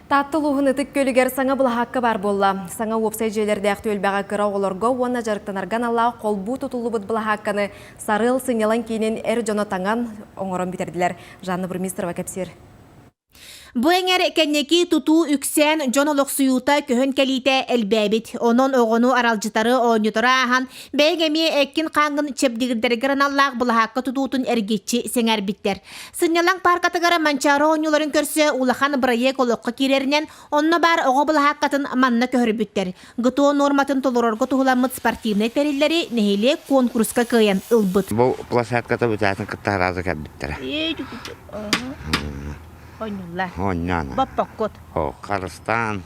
Таттылуғын үтік көлігер саңа бұл хаққы бар болла. Саңа опсай жерлерді әқті өлбәға кыра оларға уанна жарықтанарған Алла қолбу тұтылы бұд бұл хаққаны сарыл сыңелан кейінен әр жоны таңан оңырын бітерділер. Жанны Бурмистрова кәпсер. Бу эңер кеннеки туту үксен жон олоксуюта көһөн келите элбэбит. Онон огону аралжытары оонютара ахан бэйгеми эккин каңгын чепдигирдеригерен аллаах булахакка тутуутун эргитчи сеңербиттер. Сыннялаң паркатыгара манчары оонюларын көрсө улахан бырайек олокка киреринен онно бар ого булахаккатын манна көһөрбүттер. Гытуо норматын толорорго тухуламыт спортивный териллери нехиле конкурска кыйын ылбыт. Бу площадката бүтәтин кыттаразы кәбиттер. Ойнулла. Оннана. Баппаккот. О, Карыстан.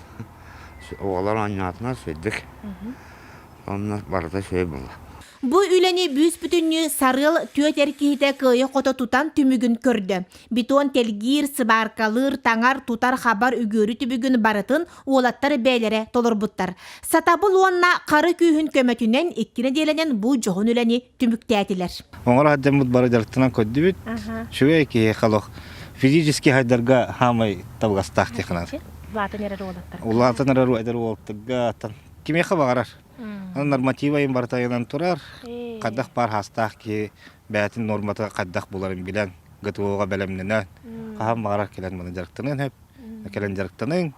Оғалар оннатына сөйдік. Онна барда сөй бұлла. Бу үләне бүс бүтүннү сарыл төт эркихите кыйы қото тутан түмүгүн көрдө. Битон телгир, сыбаркалыр, таңар тутар хабар үгөрү түбүгүн барытын уолаттар бәйлере толорбуттар. Сатабыл уонна кары күйүн көмөтүнен иккине деленен бу жоғын үләне түмүктәтилер. Оңар хадден бут бары жарықтынан көдді бүт. Шуе ки қалық. Физически хайдарға хамай табғастақ текінар. Ватын әрі олаттар. Улатын әрі әдір олаттыға кемеқі бағарар. Нормативайын бартайынан тұрар. Қаддақ бар хастақ ки бәтін норматы қаддақ боларын білен. Гытуға бәлемненен. Қағам бағарар келен мұны жарықтының өп. Келен жарықтының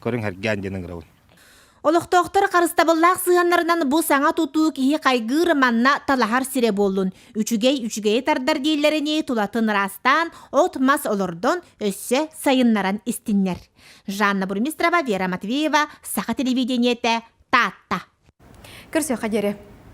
көрің әрген денің рауын. Олықтоқтар қарыстабыллақ сығанларынан бұл саңа тұту кейі қайғыр манна талахар сире болын. Үчігей тардар дейлеріне тұлатын растан, от мас олырдон өссі сайыннаран істіннер. Жанна Бурмистрова, Вера Матвеева, Сақа телевидениеті, Татта. Көрсе қадері.